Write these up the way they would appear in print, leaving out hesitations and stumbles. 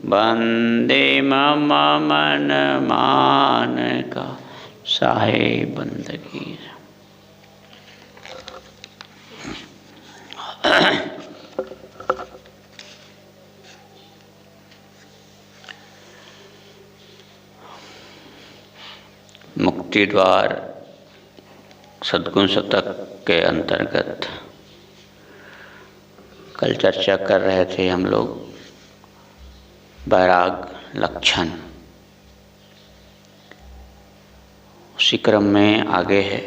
बंदे मम मन मान का साहे बंदगी। मुक्ति द्वार सद्गुण शतक के अंतर्गत कल चर्चा कर रहे थे हम लोग वैराग लक्षण। उसी क्रम में आगे है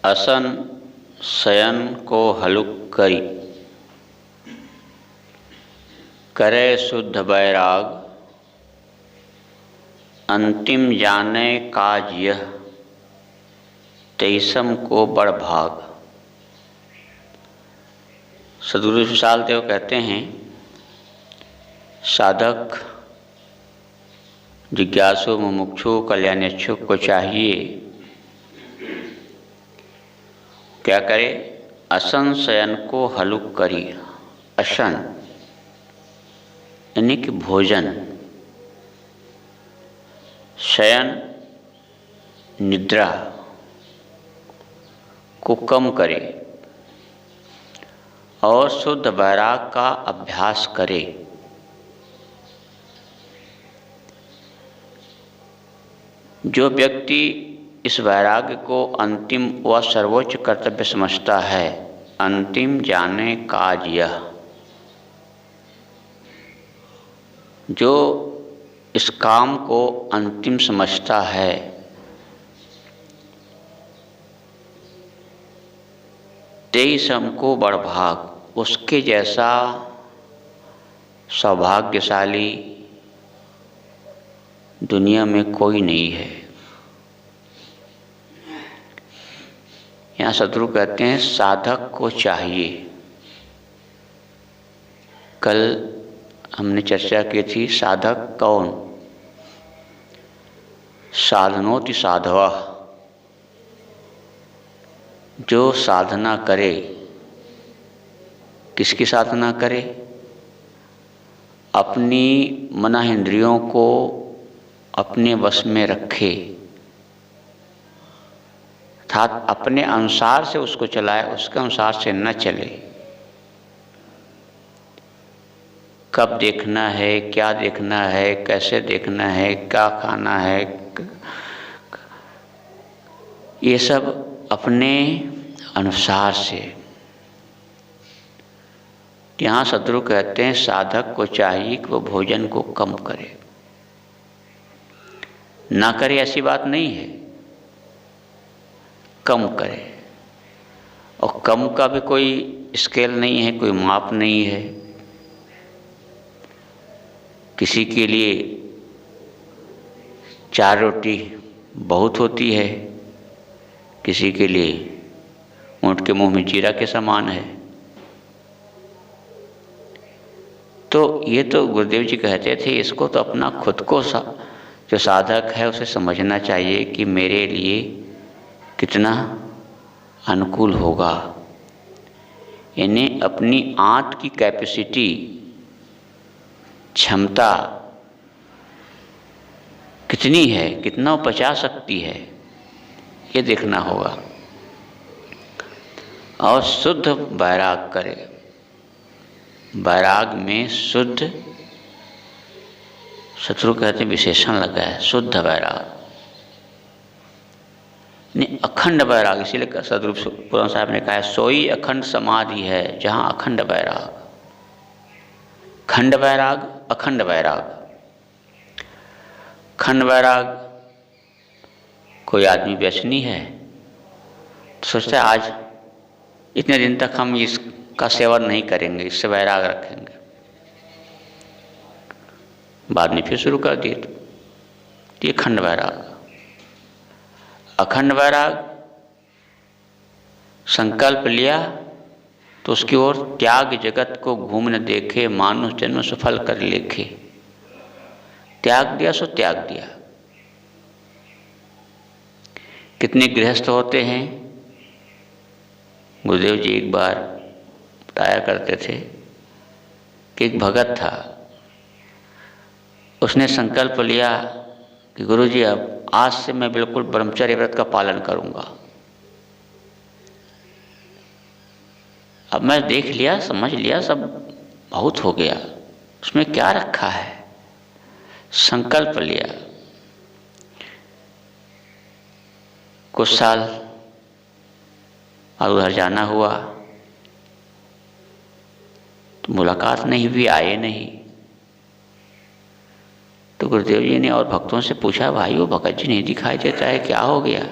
असन शयन को हलुक करी करे शुद्ध वैराग अंतिम जाने काज यह तेईसम को बड़ भाग। सद्गुरु विशाल देव कहते हैं साधक जिज्ञासु मुमुक्षु कल्याणेच्छुक को चाहिए क्या करे, असन शयन को हलुक करी। असन यानी कि भोजन, शयन निद्रा को कम करे और शुद्ध वैराग का अभ्यास करे। जो व्यक्ति इस वैराग्य को अंतिम व सर्वोच्च कर्तव्य समझता है, अंतिम जाने काज यह, जो इस काम को अंतिम समझता है, तेईसम को बड़ भाग, उसके जैसा सौभाग्यशाली दुनिया में कोई नहीं है। यहाँ सद्गुरु कहते हैं साधक को चाहिए। कल हमने चर्चा की थी साधक कौन, साधनोति साधवा, जो साधना करे। किसकी साधना करे? अपनी मन इंद्रियों को अपने वश में रखे, अर्थात अपने अनुसार से उसको चलाए, उसके अनुसार से न चले। कब देखना है, क्या देखना है, कैसे देखना है, क्या खाना है, ये सब अपने अनुसार से। यहाँ सद्गुरु कहते हैं साधक को चाहिए कि वो भोजन को कम करे। ना करे ऐसी बात नहीं है, कम करे। और कम का भी कोई स्केल नहीं है, कोई माप नहीं है। किसी के लिए 4 रोटी बहुत होती है, किसी के लिए ऊँट के मुंह में जीरा के समान है। तो ये तो गुरुदेव जी कहते थे, इसको तो अपना खुद को जो साधक है उसे समझना चाहिए कि मेरे लिए कितना अनुकूल होगा। यानी अपनी आंत की कैपेसिटी, क्षमता कितनी है, कितना पचा सकती है, ये देखना होगा। और शुद्ध वैराग करे। वैराग में शुद्ध, सद्गुरु कहते हैं विशेषण लगा है, शुद्ध वैराग नहीं अखंड वैराग। इसीलिए सद्गुरु पुराण साहब ने कहा है सोई अखंड समाधि है जहाँ अखंड वैराग। खंड वैराग, अखंड वैराग। खंड वैराग, कोई आदमी व्यसनी है तो सोचता है आज इतने दिन तक हम इसका सेवन नहीं करेंगे, इससे वैराग रखेंगे। बाद में फिर शुरू कर दिए तो ये खंड वैराग। अखंड वैराग, संकल्प लिया तो उसकी ओर त्याग जगत को घूम न देखे, मानुष जन्म सफल कर लेखे। त्याग दिया सो त्याग दिया। कितने गृहस्थ होते हैं गुरुदेव जी एक बार बताया करते थे कि एक भगत था, उसने संकल्प लिया कि गुरुजी अब आज से मैं बिल्कुल ब्रह्मचर्य व्रत का पालन करूंगा। अब मैं देख लिया, समझ लिया, सब बहुत हो गया, उसमें क्या रखा है। संकल्प लिया, कुछ साल और उधर जाना हुआ तो मुलाकात नहीं हुई, आए नहीं। तो गुरुदेव जी ने और भक्तों से पूछा, भाई वो भगत जी नहीं दिखाई देता है, क्या हो गया?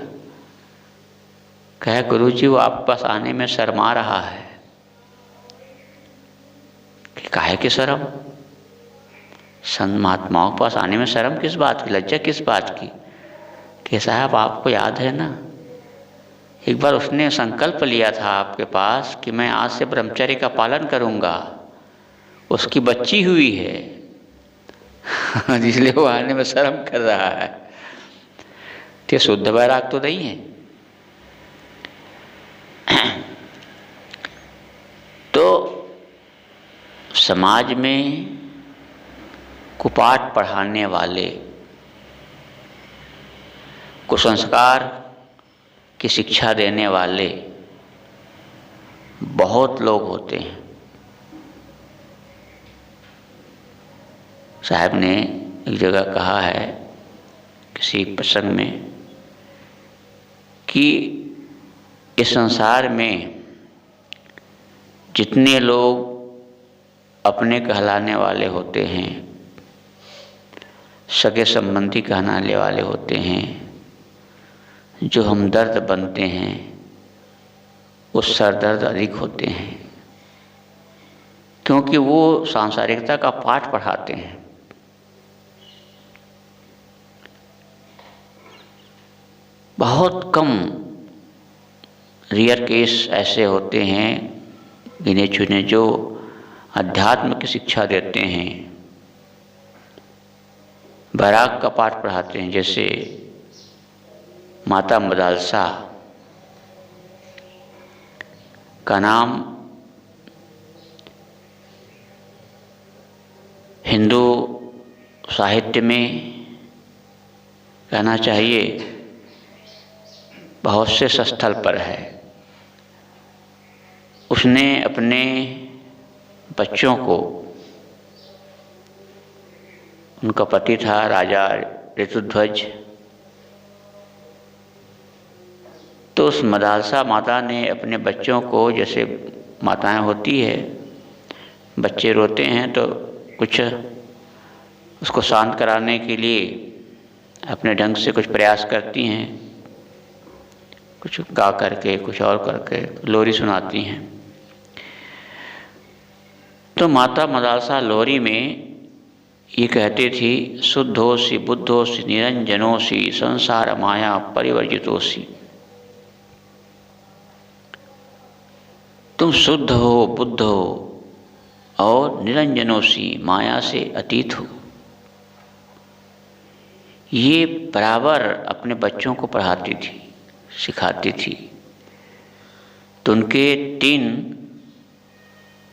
कहे, गुरुजी वो आपके पास आने में शर्मा रहा है। कि काहे की शर्म? संत महात्माओं के पास आने में शर्म किस बात की, लज्जा किस बात की? कि साहब आपको याद है ना, एक बार उसने संकल्प लिया था आपके पास कि मैं आज से ब्रह्मचर्य का पालन करूंगा, उसकी बच्ची हुई है इसलिए वो आने में शर्म कर रहा है। तो शुद्ध वैराग तो नहीं है। तो समाज में कुपाठ पढ़ाने वाले, कुसंस्कार की शिक्षा देने वाले बहुत लोग होते हैं। साहब ने एक जगह कहा है किसी प्रसंग में कि इस संसार में जितने लोग अपने कहलाने वाले होते हैं, सगे संबंधी कहलाने वाले होते हैं, जो हमदर्द बनते हैं, उस सरदर्द अधिक होते हैं, क्योंकि वो सांसारिकता का पाठ पढ़ाते हैं। बहुत कम रेयर केस ऐसे होते हैं गिने चुने जो अध्यात्म की शिक्षा देते हैं, वैराग का पाठ पढ़ाते हैं। जैसे माता मदालसा का नाम हिंदू साहित्य में कहना चाहिए बहुत से स्थल पर है। उसने अपने बच्चों को, उनका पति था राजा ऋतुध्वज, तो उस मदालसा माता ने अपने बच्चों को, जैसे माताएं होती है, बच्चे रोते हैं तो कुछ उसको शांत कराने के लिए अपने ढंग से कुछ प्रयास करती हैं, कुछ गा करके, कुछ और करके लोरी सुनाती हैं। तो माता मदालसा लोरी में ये कहती थी, शुद्धोसी बुद्धोसी निरंजनोसी संसार माया परिवर्जितोसी। तुम शुद्ध हो, बुद्ध हो और निरंजनोसी, माया से अतीत हो। ये बराबर अपने बच्चों को पढ़ाती थी, सिखाती थी। तो उनके 3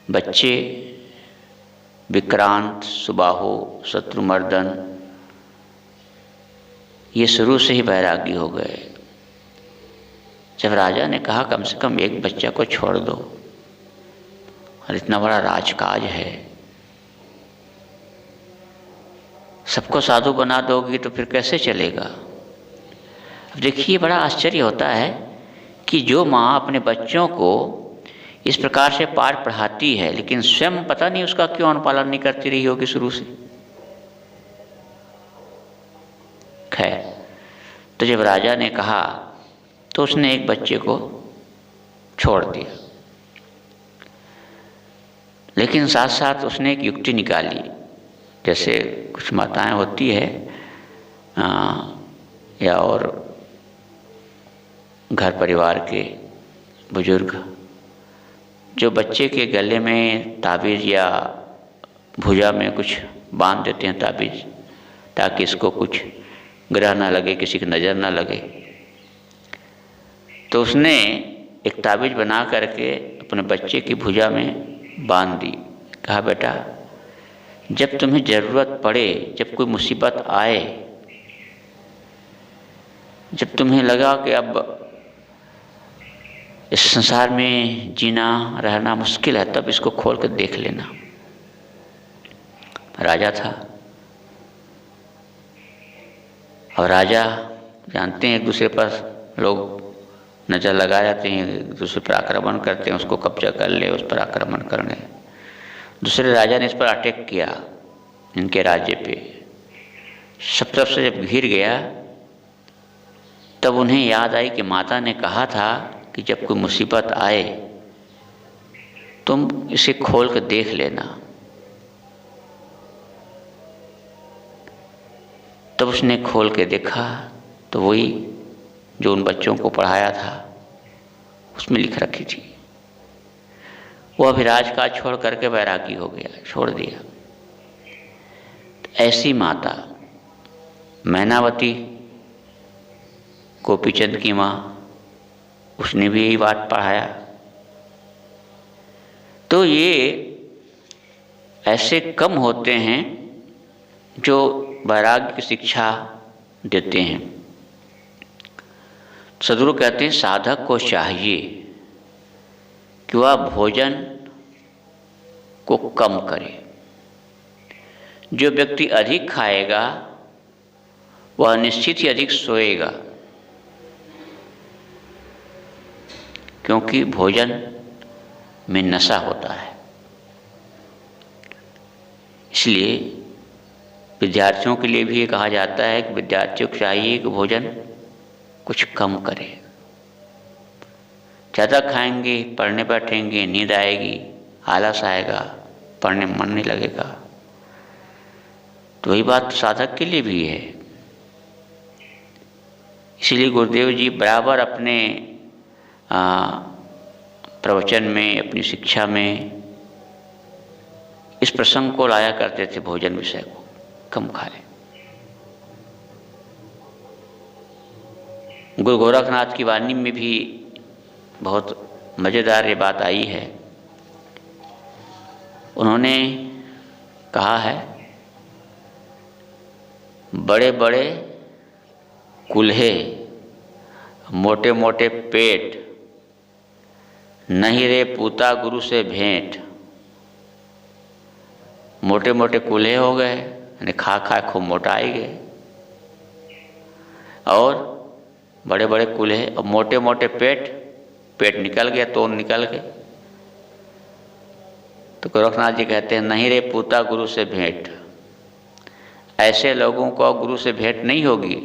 बच्चे विक्रांत, सुबाहु, शत्रुमर्दन, ये शुरू से ही वैरागी हो गए। जब राजा ने कहा कम से कम एक बच्चा को छोड़ दो, और इतना बड़ा राजकाज है, सबको साधु बना दोगी तो फिर कैसे चलेगा। अब देखिए बड़ा आश्चर्य होता है कि जो माँ अपने बच्चों को इस प्रकार से पाठ पढ़ाती है, लेकिन स्वयं पता नहीं उसका क्यों अनुपालन नहीं करती रही होगी शुरू से। खैर, तो जब राजा ने कहा तो उसने एक बच्चे को छोड़ दिया, लेकिन साथ साथ उसने एक युक्ति निकाली। जैसे कुछ माताएं होती है या और घर परिवार के बुजुर्ग, जो बच्चे के गले में ताबीज़ या भुजा में कुछ बांध देते हैं ताबीज़, ताकि इसको कुछ ग्रह ना लगे, किसी की नज़र ना लगे। तो उसने एक ताबीज़ बना करके अपने बच्चे की भुजा में बांध दी। कहा बेटा, जब तुम्हें ज़रूरत पड़े, जब कोई मुसीबत आए, जब तुम्हें लगा कि अब इस संसार में जीना रहना मुश्किल है, तब इसको खोल कर देख लेना। राजा था, और राजा जानते हैं एक दूसरे पर लोग नज़र लगा जाते हैं, एक दूसरे पर आक्रमण करते हैं, उसको कब्जा कर ले, उस पर आक्रमण करने। दूसरे राजा ने इस पर अटैक किया, इनके राज्य पे। सब तरफ से जब घिर गया, तब उन्हें याद आई कि माता ने कहा था कि जब कोई मुसीबत आए तुम इसे खोल कर देख लेना। तब उसने खोल के देखा तो वही जो उन बच्चों को पढ़ाया था उसमें लिख रखी थी। वो अभी राजकाज छोड़ करके वैरागी हो गया, छोड़ दिया। तो ऐसी माता मैनावती, गोपीचंद की माँ, उसने भी यही बात पढ़ाया। तो ये ऐसे कम होते हैं जो वैराग्य की शिक्षा देते हैं। सद्गुरु कहते हैं साधक को चाहिए कि वह भोजन को कम करे। जो व्यक्ति अधिक खाएगा वह निश्चित ही अधिक सोएगा, क्योंकि भोजन में नशा होता है। इसलिए विद्यार्थियों के लिए भी ये कहा जाता है कि विद्यार्थियों को चाहिए कि भोजन कुछ कम करें। ज़्यादा खाएंगे, पढ़ने बैठेंगे, नींद आएगी, आलस आएगा, पढ़ने में मन नहीं लगेगा। तो वही बात साधक के लिए भी है। इसलिए गुरुदेव जी बराबर अपने प्रवचन में, अपनी शिक्षा में इस प्रसंग को लाया करते थे, भोजन विषय को कम खाएं। गुरु गोरखनाथ की वाणी में भी बहुत मज़ेदार ये बात आई है। उन्होंने कहा है, बड़े बड़े कुल्हे, मोटे मोटे पेट, नहीं रे पूता गुरु से भेंट। मोटे मोटे कुल्हे हो गए, यानी खा खा खूब मोटा ही गए, और बड़े बड़े कुल्हे और मोटे मोटे पेट, पेट निकल गया, तोन निकल गए। तो गोरखनाथ जी कहते हैं नहीं रे पूता गुरु से भेंट। ऐसे लोगों को गुरु से भेंट नहीं होगी।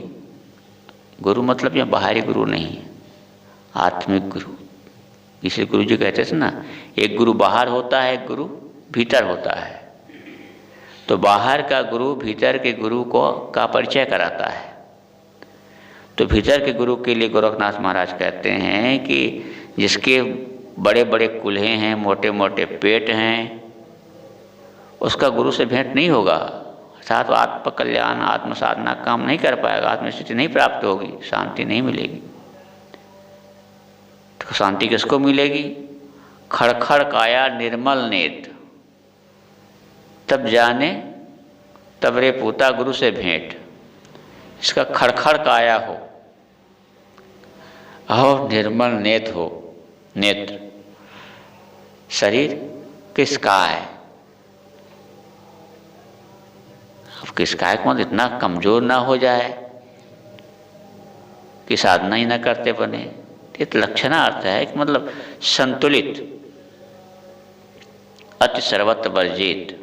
गुरु मतलब यह बाहरी गुरु नहीं, आत्मिक गुरु। इसलिए गुरु जी कहते थे ना, एक गुरु बाहर होता है, एक गुरु भीतर होता है। तो बाहर का गुरु भीतर के गुरु को का परिचय कराता है। तो भीतर के गुरु के लिए गोरखनाथ महाराज कहते हैं कि जिसके बड़े बड़े कुल्हे हैं, मोटे मोटे पेट हैं, उसका गुरु से भेंट नहीं होगा। साथ आत्म कल्याण, आत्म साधना काम नहीं कर पाएगा, आत्म स्थिति नहीं प्राप्त होगी, शांति नहीं मिलेगी। तो शांति किसको मिलेगी? खड़खड़ काया निर्मल नेत्र, तब जाने तब रे पूता गुरु से भेंट। इसका खड़खड़ काया हो और निर्मल नेत्र हो। नेत्र शरीर किसका है? अब किसका है? कौन इतना कमजोर ना हो जाए कि साधना ही ना करते बने। ये तो लक्षणार्थ है कि मतलब संतुलित, अति सर्वत्र वर्जित।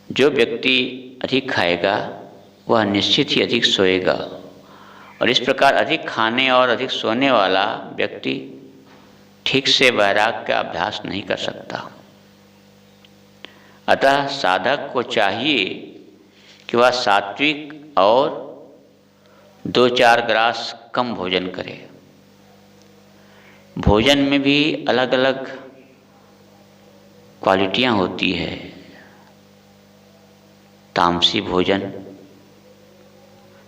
जो व्यक्ति अधिक खाएगा वह निश्चित ही अधिक सोएगा, और इस प्रकार अधिक खाने और अधिक सोने वाला व्यक्ति ठीक से वैराग्य का अभ्यास नहीं कर सकता। अतः साधक को चाहिए कि वह सात्विक और 2-4 ग्रास कम भोजन करे। भोजन में भी अलग अलग क्वालिटियाँ होती है। तामसी भोजन,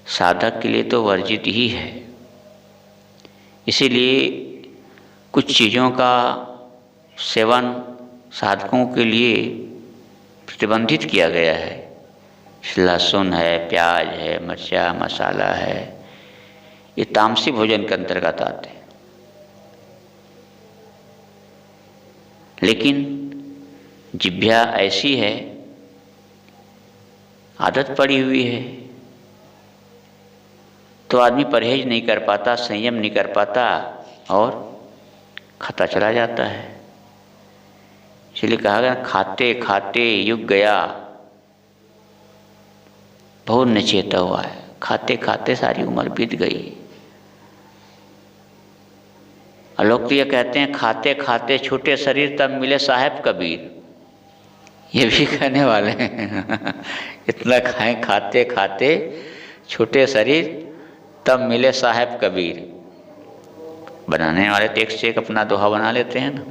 साधक के लिए तो वर्जित ही है। इसीलिए कुछ चीज़ों का सेवन साधकों के लिए प्रतिबंधित किया गया है। लहसुन है, प्याज है, मिर्चा मसाला है, ये तामसी भोजन के अंतर्गत आते हैं। लेकिन जिह्वा ऐसी है, आदत पड़ी हुई है, तो आदमी परहेज नहीं कर पाता, संयम नहीं कर पाता और खाता चला जाता है। इसलिए कहा गया खाते खाते युग गया, बहुत नचेता हुआ है। खाते खाते सारी उम्र बीत गई। और लोग तो ये कहते हैं खाते खाते छूटे शरीर तब मिले साहेब कबीर, ये भी कहने वाले हैं। इतना खाएं खाते खाते छूटे शरीर तब मिले साहेब कबीर। बनाने वाले तो एक से एक अपना दोहा बना लेते हैं ना।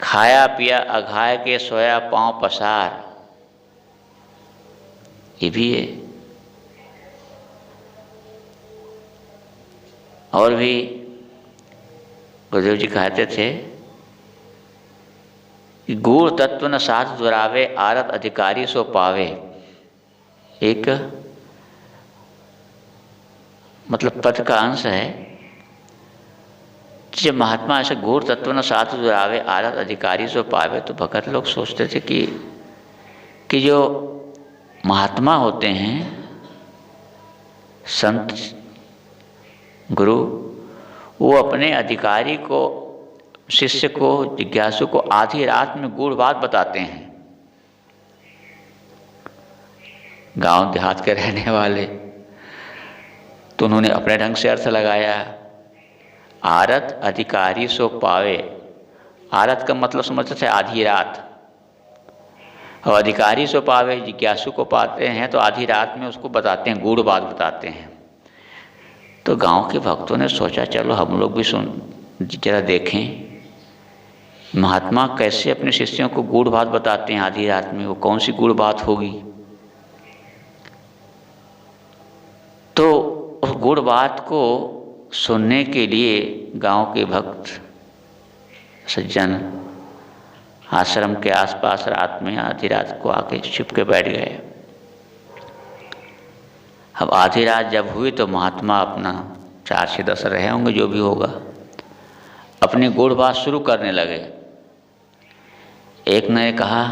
खाया पिया अघाय के सोया पांव पसार, ये भी है। और भी गुरुदेव जी कहते थे कि गूढ़ तत्व न साध दुरावे, आरत अधिकारी सो पावे। एक मतलब पद का अंश है। जब महात्मा ऐसे गूढ़ तत्व न साध दुरावे, आरत अधिकारी सो पावे, तो भगत लोग सोचते थे कि जो महात्मा होते हैं, संत गुरु, वो अपने अधिकारी को, शिष्य को, जिज्ञासु को आधी रात में गूढ़ बात बताते हैं। गांव देहात के रहने वाले, तो उन्होंने अपने ढंग से अर्थ लगाया। आरत अधिकारी सो पावे, आरत का मतलब समझते थे आधी रात, और अधिकारी सो पावे, जिज्ञासु को पाते हैं तो आधी रात में उसको बताते हैं, गूढ़ बात बताते हैं। तो गांव के भक्तों ने सोचा चलो हम लोग भी जरा देखें महात्मा कैसे अपने शिष्यों को गूढ़ बात बताते हैं आधी रात में, वो कौन सी गूढ़ बात होगी। तो उस गूढ़ बात को सुनने के लिए गांव के भक्त सज्जन आश्रम के आसपास रात में आधी रात को आके छिप के बैठ गए। अब आधी रात जब हुई तो महात्मा अपना 4 से 10 रहे होंगे, जो भी होगा, अपनी गूढ़ बात शुरू करने लगे। एक ने कहा,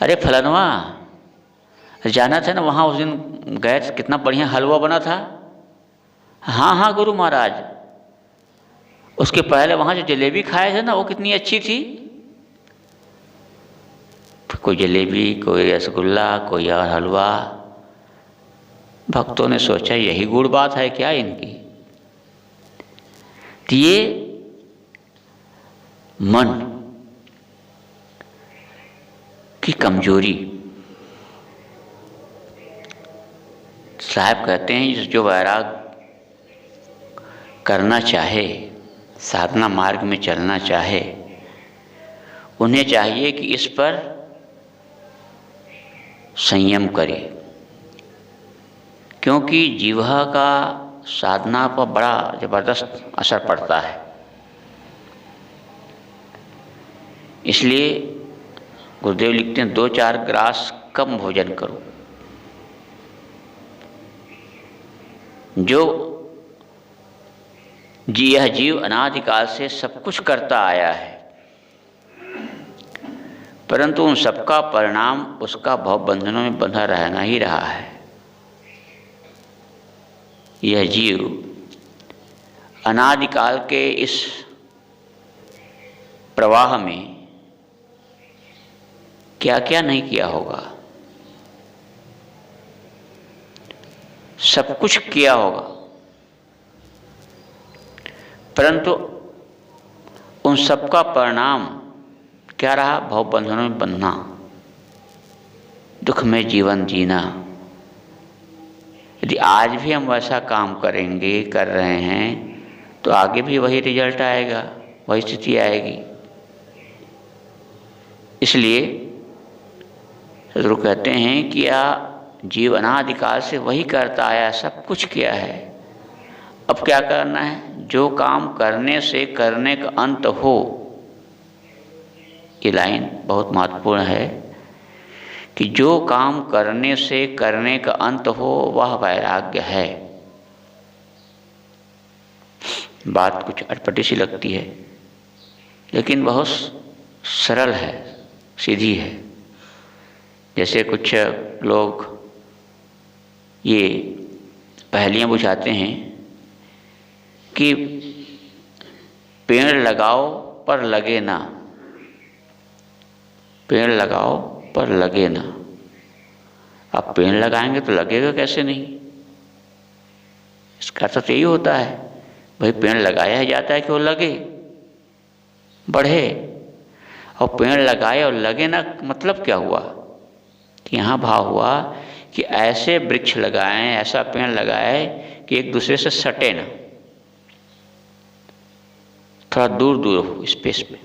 अरे फलनवा, जाना था ना वहाँ उस दिन गए, कितना बढ़िया हलवा बना था। हाँ हाँ गुरु महाराज, उसके पहले वहाँ जो जलेबी खाए थे ना, वो कितनी अच्छी थी। कोई जलेबी, कोई रसगुल्ला, कोई और हलवा। भक्तों ने सोचा यही गुड़ बात है क्या इनकी। तो ये मन की कमजोरी, साहब कहते हैं जो वैराग करना चाहे, साधना मार्ग में चलना चाहे, उन्हें चाहिए कि इस पर संयम करे, क्योंकि जीवा का साधना पर बड़ा ज़बरदस्त असर पड़ता है। इसलिए गुरुदेव लिखते हैं 2-4 ग्रास कम भोजन करो। जो यह जीव अनादिकाल से सब कुछ करता आया है, परंतु उन सबका परिणाम उसका भव बंधनों में बंधा रहना ही रहा है। यह जीव अनादिकाल के इस प्रवाह में क्या क्या नहीं किया होगा, सब कुछ किया होगा, परंतु उन सबका परिणाम क्या रहा? भव बंधनों में बंधना, दुख में जीवन जीना। यदि आज भी हम वैसा काम करेंगे, कर रहे हैं, तो आगे भी वही रिजल्ट आएगा, वही स्थिति आएगी। इसलिए सदगुरु कहते हैं कि जीव अनादिकाल से वही करता आया, सब कुछ किया है। अब क्या करना है? जो काम करने से करने का अंत हो, ये लाइन बहुत महत्वपूर्ण है कि जो काम करने से करने का अंत हो वह वैराग्य है। बात कुछ अटपटी सी लगती है, लेकिन बहुत सरल है, सीधी है। जैसे कुछ लोग ये पहेलियाँ बुझाते हैं कि पेड़ लगाओ पर लगे ना, पेड़ लगाओ पर लगे ना। अब पेड़ लगाएंगे तो लगेगा कैसे नहीं? इसका अर्थ तो यही होता है, भाई पेड़ लगाया जाता है कि वो लगे, बढ़े। और पेड़ लगाए और लगे ना, मतलब क्या हुआ कि यहाँ भाव हुआ कि ऐसे वृक्ष लगाएं, ऐसा पेड़ लगाए कि एक दूसरे से सटे ना, थोड़ा दूर दूर हो स्पेस में।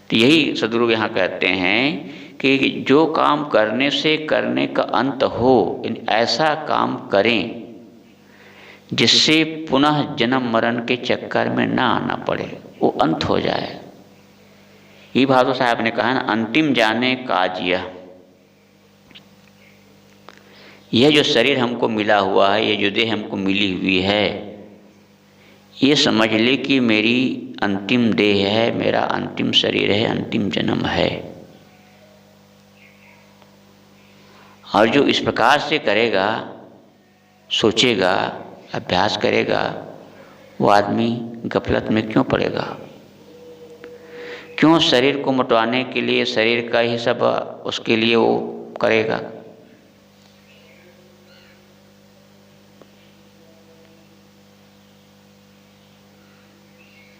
तो यही सदगुरु यहाँ कहते हैं कि जो काम करने से करने का अंत हो, ऐसा काम करें जिससे पुनः जन्म मरण के चक्कर में ना आना पड़े, वो अंत हो जाए। ये बहादुर साहब ने कहा ना, अंतिम जाने काज यह जो शरीर हमको मिला हुआ है, ये जो देह हमको मिली हुई है, ये समझ ले कि मेरी अंतिम देह है, मेरा अंतिम शरीर है, अंतिम जन्म है। और जो इस प्रकार से करेगा, सोचेगा, अभ्यास करेगा, वो आदमी गफलत में क्यों पड़ेगा? क्यों शरीर को मिटवाने के लिए शरीर का ही सब उसके लिए वो करेगा?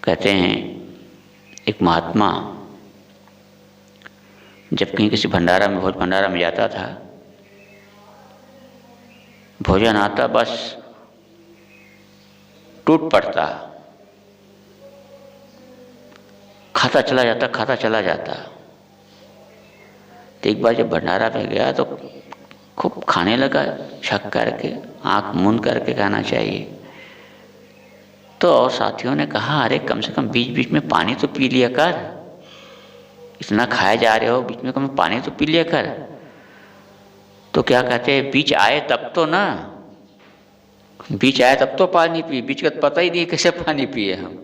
कहते हैं एक महात्मा जब कहीं किसी भंडारा में, भोज भंडारा में जाता था, भोजन आता बस टूट पड़ता, खाता चला जाता, खाता चला जाता। तो एक बार जब भंडारा पे गया तो खूब खाने लगा, छक करके, आंख मूंद करके खाना चाहिए। तो और साथियों ने कहा, अरे कम से कम बीच बीच में पानी तो पी लिया कर, इतना खाए जा रहे हो, बीच में कम पानी तो पी लिया कर। तो क्या कहते हैं, बीच आए तब तो ना, बीच आए तब तो पानी पी, बीच का तो पता ही नहीं कैसे पानी पिए हम।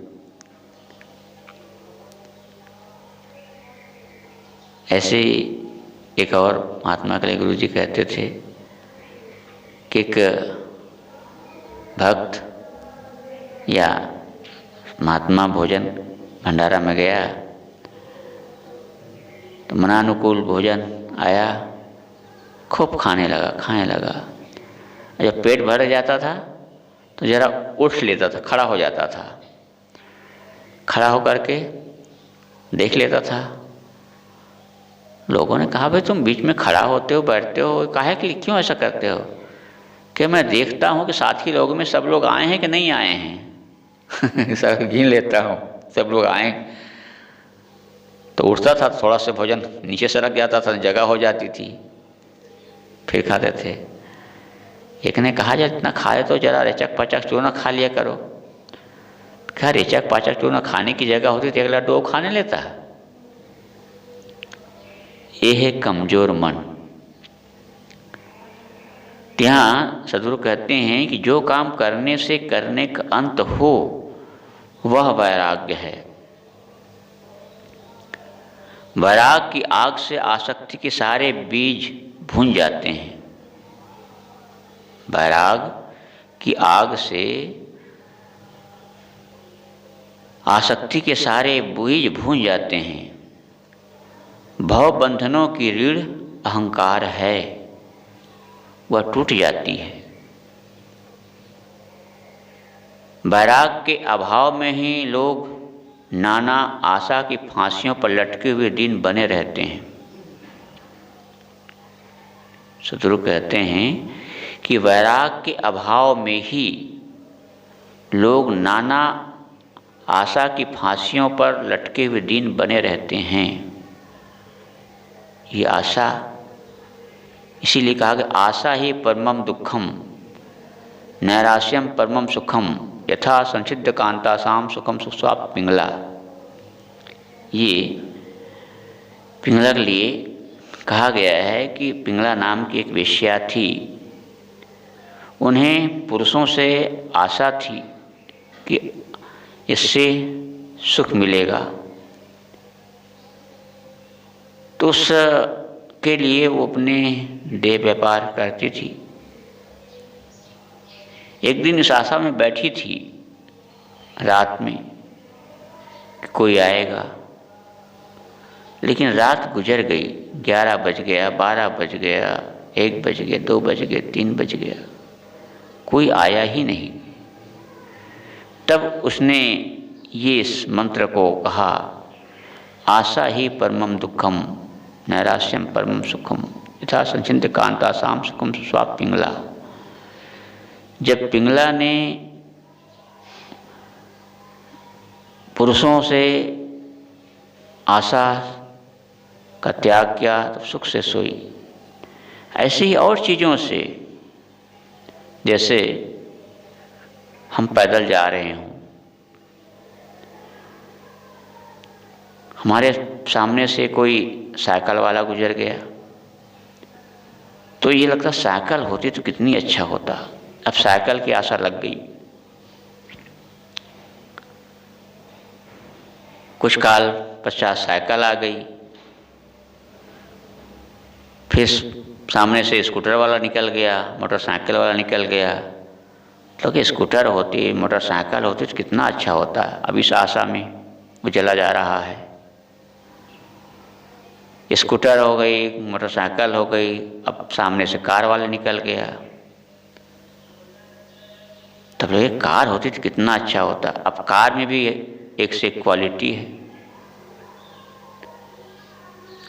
ऐसे एक और महात्मा के गुरु जी कहते थे कि एक भक्त या महात्मा भोजन भंडारा में गया तो मनानुकूल भोजन आया, खूब खाने लगा। जब पेट भर जाता था तो जरा उठ लेता था, खड़ा हो जाता था, खड़ा होकर के देख लेता था। लोगों ने कहा, भाई तुम बीच में खड़ा होते हो, बैठते हो, काहे के लिए, क्यों ऐसा करते हो? कि मैं देखता हूँ कि साथी लोगों में सब लोग आए हैं कि नहीं आए हैं। सब गिन लेता हूँ, सब लोग आए। तो उठता था, थोड़ा सा भोजन नीचे सरक जाता था, जगह हो जाती थी, फिर खाते थे। एक ने कहा, जब इतना खाए तो जरा रेचक पाचक चूरमा खा लिया करो। क्या रेचक पाचक चूरमा खाने की जगह होती थी, अगला डो खाने लेता। ये है कमजोर मन। यहाँ सदगुरु कहते हैं कि जो काम करने से करने का अंत हो वह वैराग्य है। वैराग की आग से आसक्ति के सारे बीज भून जाते हैं। वैराग की आग से आसक्ति के सारे बीज भून जाते हैं। भव बंधनों की रीढ़ अहंकार है, वह टूट जाती है। वैराग के अभाव में ही लोग नाना आशा की फांसियों पर लटके हुए दिन बने रहते हैं। सदगुरु कहते हैं कि वैराग के अभाव में ही लोग नाना आशा की फांसियों पर लटके हुए दिन बने रहते हैं। ये आशा इसीलिए कहा कि आशा ही परमम दुखम नैराश्यम परमम सुखम यथा संसिद्ध कांतासाम सुखम सुस्वा पिंगला। ये पिंगला के लिए कहा गया है कि पिंगला नाम की एक वेश्या थी। उन्हें पुरुषों से आशा थी कि इससे सुख मिलेगा, तो उसके लिए वो अपने देह व्यापार करती थी। एक दिन इस आशा में बैठी थी रात में कि कोई आएगा, लेकिन रात गुजर गई। 11 बज गया, 12 बज गया, 1 बज गया, 2 बज गया, 3 बज गया, कोई आया ही नहीं। तब उसने ये इस मंत्र को कहा, आशा ही परमम दुखम नैराश्यम परमम सुखम यथा संचिंत कांतासाम सुखम स्वा पिंगला। जब पिंगला ने पुरुषों से आशा का त्याग किया तो सुख से सोई। ऐसे ही और चीज़ों से, जैसे हम पैदल जा रहे हों, हमारे सामने से कोई साइकिल वाला गुजर गया तो ये लगता साइकिल होती तो कितनी अच्छा होता। अब साइकिल की आशा लग गई। कुछ काल पश्चात साइकिल आ गई, फिर सामने से स्कूटर वाला निकल गया, मोटरसाइकिल वाला निकल गया। तो कि स्कूटर होती, मोटरसाइकिल होती तो कितना अच्छा होता। अब इस आशा में वो चला जा रहा है। स्कूटर हो गई, मोटरसाइकिल हो गई, अब सामने से कार वाला निकल गया। तब लगे कार होती तो कितना अच्छा होता। अब कार में भी एक से एक क्वालिटी है,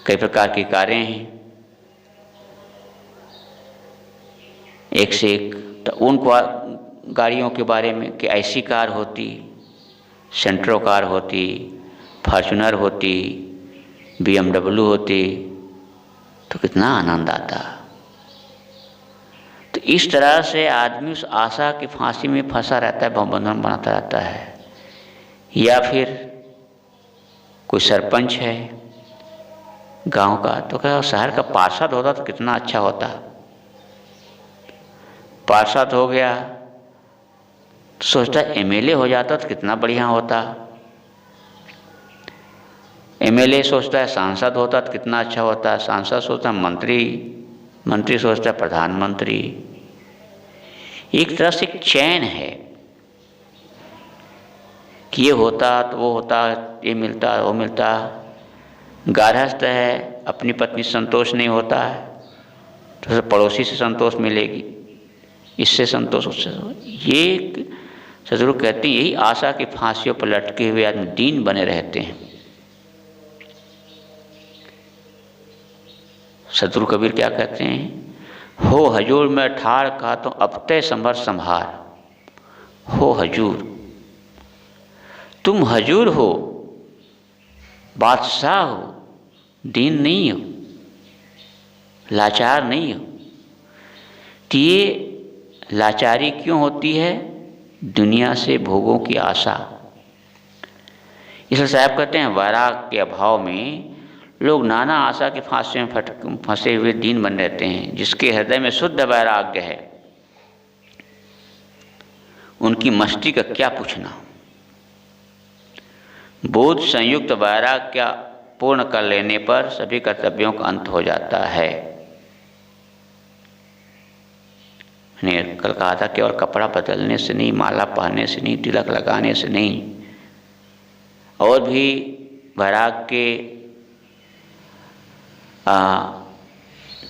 कई प्रकार की कारें हैं, एक से एक। तो उन गाड़ियों के बारे में कि ऐसी कार होती, सेंट्रो कार होती, फॉर्च्यूनर होती, BMW होती तो कितना आनंद आता। तो इस तरह से आदमी उस आशा की फांसी में फंसा रहता है, बंधन बनाता रहता है। या फिर कोई सरपंच है गांव का, तो क्या शहर का पार्षद होता तो कितना अच्छा होता। पार्षद हो गया तो सोचता MLA हो जाता तो कितना बढ़िया होता। MLA सोचता है सांसद होता तो कितना अच्छा होता। सांसद सोचता है मंत्री, मंत्री सोचता है प्रधानमंत्री। एक तरह से एक चैन है कि ये होता तो वो होता, ये मिलता वो मिलता। गारहस्थ है, अपनी पत्नी से संतोष नहीं होता है तो पड़ोसी से संतोष मिलेगी, इससे संतोष, उससे। ये सदगुरु कहते हैं यही आशा की फांसियों पर लटके हुए आदमी दीन बने रहते हैं। सदगुरु कबीर क्या कहते हैं, हो हजूर में ठाड़ का तो अब तय संभर संभार। हो हजूर, तुम हजूर हो, बादशाह हो, दीन नहीं हो, लाचार नहीं हो। तो ये लाचारी क्यों होती है? दुनिया से भोगों की आशा। इसलिए साहब कहते हैं वैराग के अभाव में लोग नाना आशा के फांसे में फंसे हुए दीन बन रहते हैं। जिसके हृदय में शुद्ध वैराग्य है उनकी मस्ती का क्या पूछना। बोध संयुक्त वैराग्य पूर्ण कर लेने पर सभी कर्तव्यों का अंत हो जाता है। मैंने कल कहा था केवल कपड़ा बदलने से नहीं, माला पहनने से नहीं, तिलक लगाने से नहीं, और भी वैराग के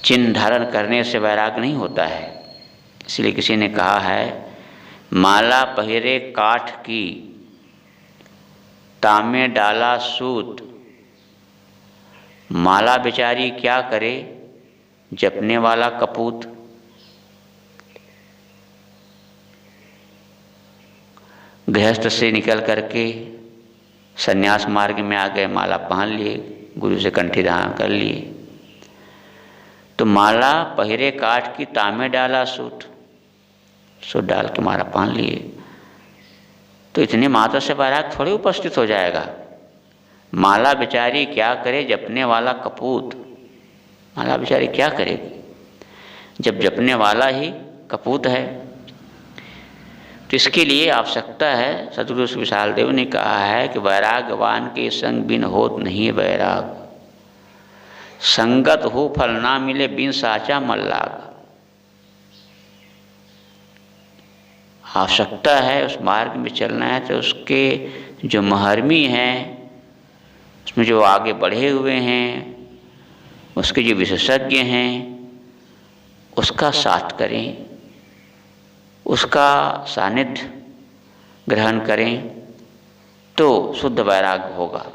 चिन्ह धारण करने से वैराग नहीं होता है। इसलिए किसी ने कहा है माला पहिरे काठ की, तामे डाला सूत, माला बेचारी क्या करे जपने वाला कपूत। गृहस्थ से निकल करके सन्यास मार्ग में आ गए, माला पहन लिए, गुरु से कंठी धारण कर लिए, तो माला पहिरे काठ की तामे डाला सूट, सूट डाल के माला पहन लिए। तो इतनी मात्रा से वैराग थोड़ी उपस्थित हो जाएगा। माला बेचारी क्या करे, जपने वाला कपूत, माला बेचारी क्या करेगी जब जपने वाला ही कपूत है। तो इसके लिए आवश्यकता है, सद्गुरु विशाल देव ने कहा है कि वैरागवान के संग बिन होत नहीं वैराग, संगत हो फल ना मिले बिन साचा मल्लाग। आवश्यकता है उस मार्ग में चलना है तो उसके जो महर्मी हैं, उसमें जो आगे बढ़े हुए हैं, उसके जो विशेषज्ञ हैं, उसका साथ करें, उसका सानिध्य ग्रहण करें तो शुद्ध वैराग होगा।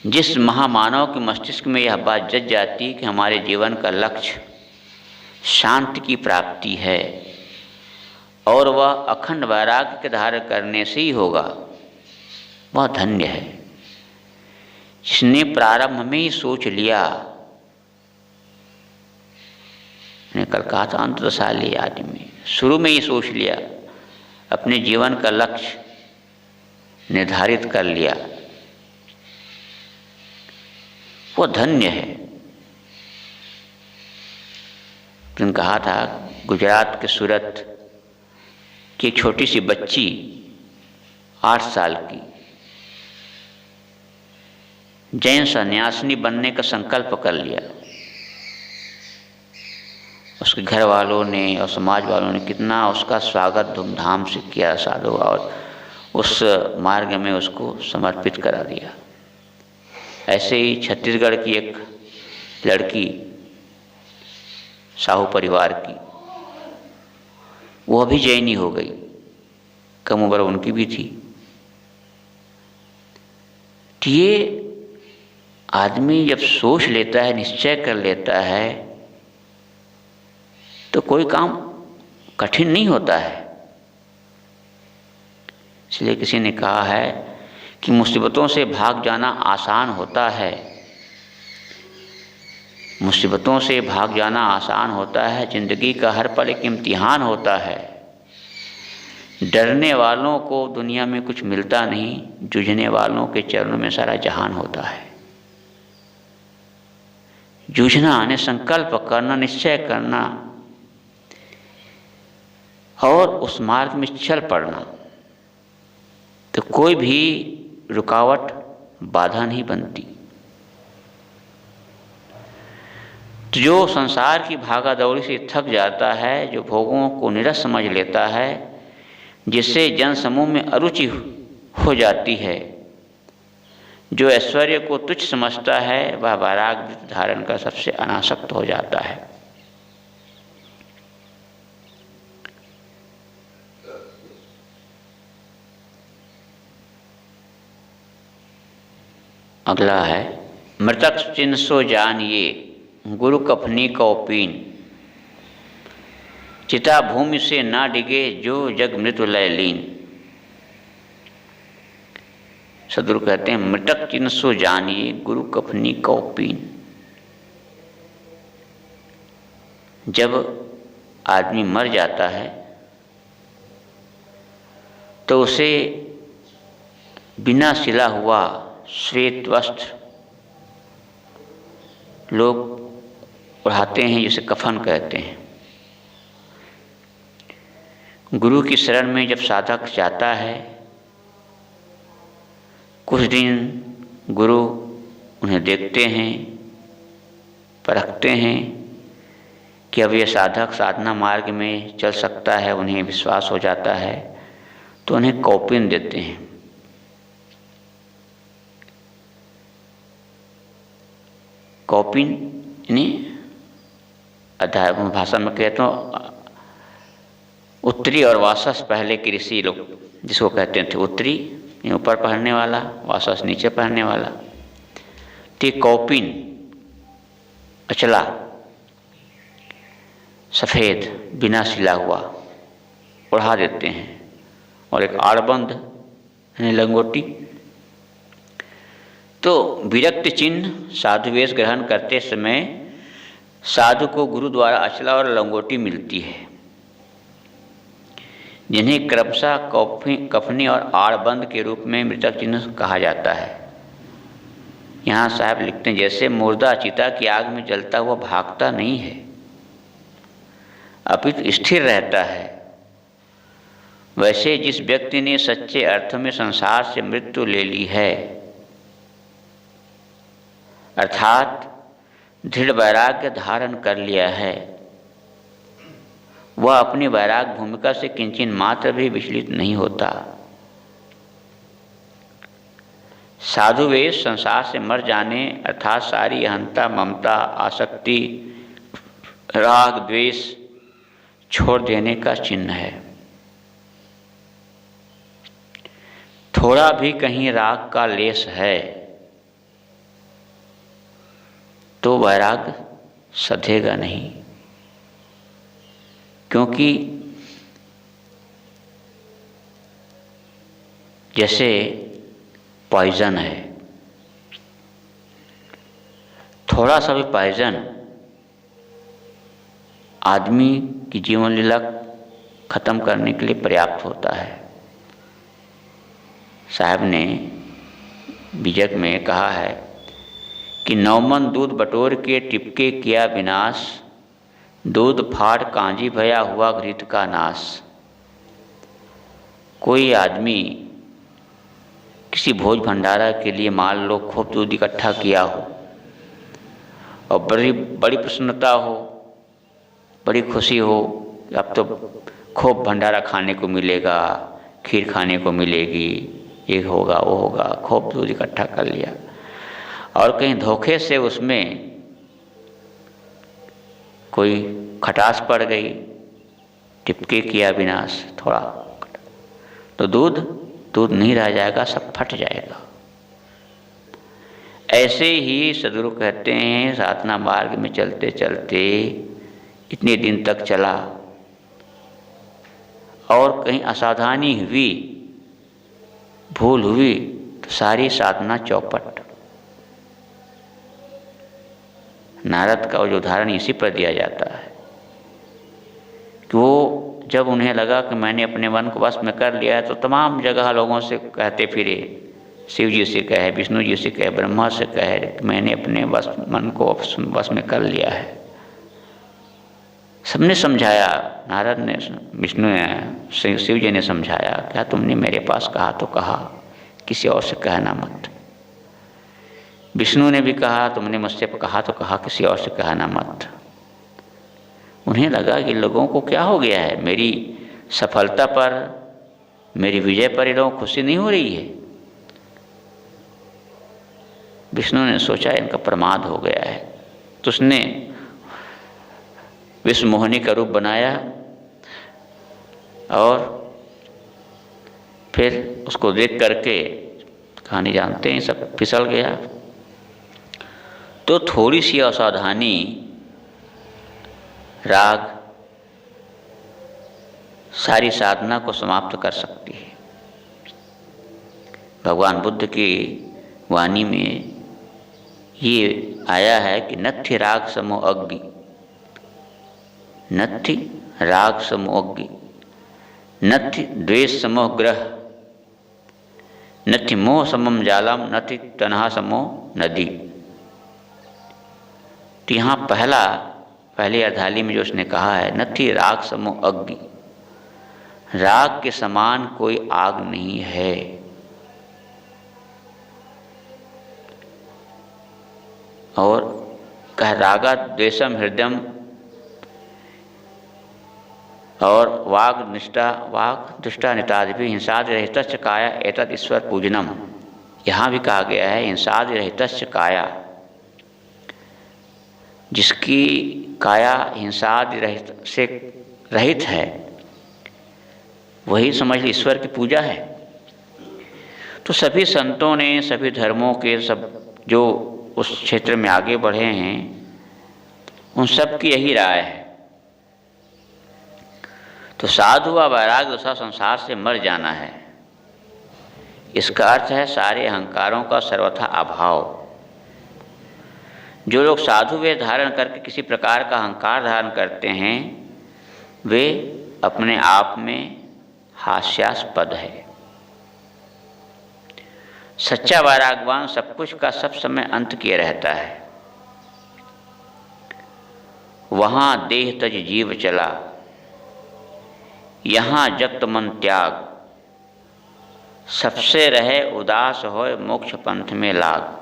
जिस महामानव के मस्तिष्क में यह बात जग जाती कि हमारे जीवन का लक्ष्य शांति की प्राप्ति है और वह अखंड वैराग्य के धारण करने से ही होगा, वह धन्य है। जिसने प्रारंभ में ही सोच लिया, मैंने कल कहा था अंतदशाली आदमी, शुरू में ही सोच लिया, अपने जीवन का लक्ष्य निर्धारित कर लिया, वो धन्य है। तुमने कहा था गुजरात के सूरत की एक छोटी सी बच्ची 8 साल की जैन सन्यासिनी बनने का संकल्प कर लिया। उसके घर वालों ने और समाज वालों ने कितना उसका स्वागत धूमधाम से किया साधु, और उस मार्ग में उसको समर्पित करा दिया। ऐसे ही छत्तीसगढ़ की एक लड़की साहू परिवार की, वह भी जैनी हो गई, कम उम्र उनकी भी थी। तो ये आदमी जब सोच लेता है, निश्चय कर लेता है, तो कोई काम कठिन नहीं होता है। इसलिए किसी ने कहा है कि मुसीबतों से भाग जाना आसान होता है, मुसीबतों से भाग जाना आसान होता है, जिंदगी का हर पल एक इम्तिहान होता है। डरने वालों को दुनिया में कुछ मिलता नहीं, जूझने वालों के चरणों में सारा जहान होता है। जूझना यानी संकल्प करना, निश्चय करना और उस मार्ग में चल पड़ना, तो कोई भी रुकावट बाधा नहीं बनती। तो जो संसार की भागा दौड़ी से थक जाता है, जो भोगों को निरस समझ लेता है, जिससे जन समूह में अरुचि हो जाती है, जो ऐश्वर्य को तुच्छ समझता है, वह वैराग धारण का सबसे अनासक्त हो जाता है। अगला है मृतक चिन्ह सो जानिए गुरु कफनी कौपीन, चिता भूमि से ना डिगे जो जग मृत्यु लय लीन। सदगुरु कहते हैं मृतक चिन्ह सो जानिए गुरु कफनी कौपीन। जब आदमी मर जाता है तो उसे बिना सिला हुआ श्वेत वस्त्र लोग ओढ़ाते हैं, जिसे कफन कहते हैं। गुरु की शरण में जब साधक जाता है, कुछ दिन गुरु उन्हें देखते हैं, परखते हैं कि अब यह साधक साधना मार्ग में चल सकता है, उन्हें विश्वास हो जाता है, तो उन्हें कौपीन देते हैं। कौपीन यानी अध्याय भाषा में कहते हैं उत्तरी और वासस पहले के ऋषि लोग जिसको कहते थे, उत्तरी ऊपर पहनने वाला, वासस नीचे पहनने वाला। तो कौपीन अचला सफ़ेद बिना सिला हुआ ओढ़ा देते हैं, और एक आड़बंद यानी लंगोटी, तो विरक्त चिन्ह साधुवेश ग्रहण करते समय साधु को गुरु द्वारा अचला और लंगोटी मिलती है, जिन्हें क्रमशः कफनी और आड़बंद के रूप में मृतक चिन्ह कहा जाता है। यहाँ साहब लिखते हैं, जैसे मुर्दा चिता की आग में जलता हुआ भागता नहीं है अपितु स्थिर रहता है, वैसे जिस व्यक्ति ने सच्चे अर्थ में संसार से मृत्यु ले ली है, अर्थात दृढ़ वैराग्य धारण कर लिया है, वह अपनी वैराग्य भूमिका से किंचित मात्र भी विचलित नहीं होता। साधुवेश संसार से मर जाने अर्थात सारी अहंता, ममता, आसक्ति, राग, द्वेष छोड़ देने का चिन्ह है। थोड़ा भी कहीं राग का लेश है तो वैराग सधेगा नहीं, क्योंकि जैसे पॉइजन है, थोड़ा सा भी पॉइजन आदमी की जीवन लीला खत्म करने के लिए पर्याप्त होता है। साहब ने बीजक में कहा है कि 9 मन दूध बटोर के टिपके किया विनाश, दूध फाड़ कांजी भया हुआ घृत का नाश। कोई आदमी किसी भोज भंडारा के लिए मान लो खूब दूध इकट्ठा किया हो और बड़ी प्रसन्नता हो, बड़ी खुशी हो, अब तो खूब भंडारा खाने को मिलेगा, खीर खाने को मिलेगी, ये होगा वो होगा, खूब दूध इकट्ठा कर लिया और कहीं धोखे से उसमें कोई खटास पड़ गई, टिपके किया विनाश, थोड़ा तो दूध नहीं रह जाएगा, सब फट जाएगा। ऐसे ही सदगुरु कहते हैं, साधना मार्ग में चलते चलते इतने दिन तक चला और कहीं असावधानी हुई, भूल हुई तो सारी साधना चौपट। नारद का जो उदाहरण इसी पर दिया जाता है कि वो जब उन्हें लगा कि मैंने अपने मन को वश में कर लिया है तो तमाम जगह लोगों से कहते फिरे, शिव जी से कहे, विष्णु जी से कहे, ब्रह्मा से कहे कि मैंने अपने मन को वश में कर लिया है। सबने समझाया, नारद ने, विष्णु ने, शिव जी ने समझाया, क्या तुमने मेरे पास कहा तो कहा, किसी और से कहना मत। विष्णु ने भी कहा, तुमने मुझसे कहा तो कहा, किसी और से कहना मत। उन्हें लगा कि लोगों को क्या हो गया है, मेरी सफलता पर, मेरी विजय पर ये लोगों को खुशी नहीं हो रही है। विष्णु ने सोचा इनका प्रमाद हो गया है, तो उसने विश्व मोहिनी का रूप बनाया और फिर उसको देख करके, कहानी जानते हैं, सब फिसल गया। तो थोड़ी सी असावधानी राग सारी साधना को समाप्त कर सकती है। भगवान बुद्ध की वाणी में ये आया है कि नत्थि राग समो अग्नि, नत्थि राग समो अग्नि, नत्थि द्वेष समो ग्रह, नत्थि मोह समम जालम, नत्थि तन्हा समो नदी। तो यहाँ पहले अर्धाली में जो उसने कहा है, नत्थि राग समो अग्नि, राग के समान कोई आग नहीं है। और कह रागा द्वेषम हृदयम और वाग दुष्टा नितादि हिंसादि रहितस्य काया एतद ईश्वर पूजनम। यहाँ भी कहा गया है हिंसादि रहितस्य काया, जिसकी काया हिंसादि रहित है वही समझ ईश्वर की पूजा है। तो सभी संतों ने, सभी धर्मों के सब जो उस क्षेत्र में आगे बढ़े हैं, उन सब की यही राय है। तो साधु व वैराग्य दूसरा संसार से मर जाना है, इसका अर्थ है सारे अहंकारों का सर्वथा अभाव। जो लोग साधु वेश धारण करके किसी प्रकार का अहंकार धारण करते हैं वे अपने आप में हास्यास्पद है। सच्चा वैरागवान सब कुछ का सब समय अंत किए रहता है। वहाँ देह तज जीव चला, यहाँ जगत मन त्याग, सबसे रहे उदास होए मोक्ष पंथ में लाग।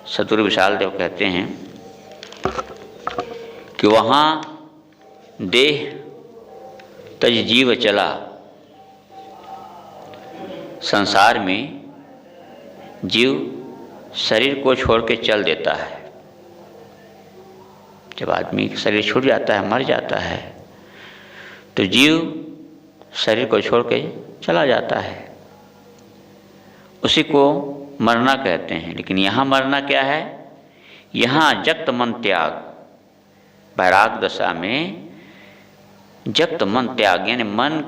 सद्गुरु विशाल देव कहते हैं कि वहाँ देह तज जीव चला, संसार में जीव शरीर को छोड़ के चल देता है। जब आदमी शरीर छूट जाता है, मर जाता है, तो जीव शरीर को छोड़ के चला जाता है। उसी को मरना कहते हैं। लेकिन यहाँ मरना क्या है? यहाँ जगत मन त्याग, वैराग दशा में जगत मन त्याग यानी मन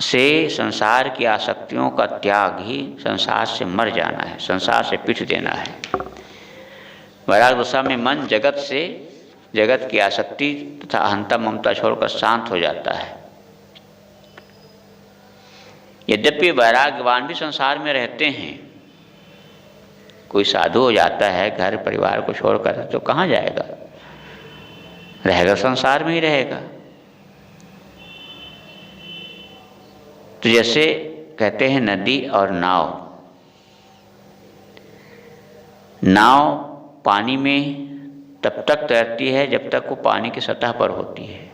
से संसार की आसक्तियों का त्याग ही संसार से मर जाना है, संसार से पीठ देना है। वैराग दशा में मन जगत से, जगत की आसक्ति तथा अहंता ममता छोड़कर शांत हो जाता है। यद्यपि वैराग्यवान भी संसार में रहते हैं। कोई साधु हो जाता है घर परिवार को छोड़कर तो कहाँ जाएगा? रहेगा संसार में ही रहेगा। तो जैसे कहते हैं नदी और नाव, नाव पानी में तब तक तैरती है जब तक वो पानी की सतह पर होती है,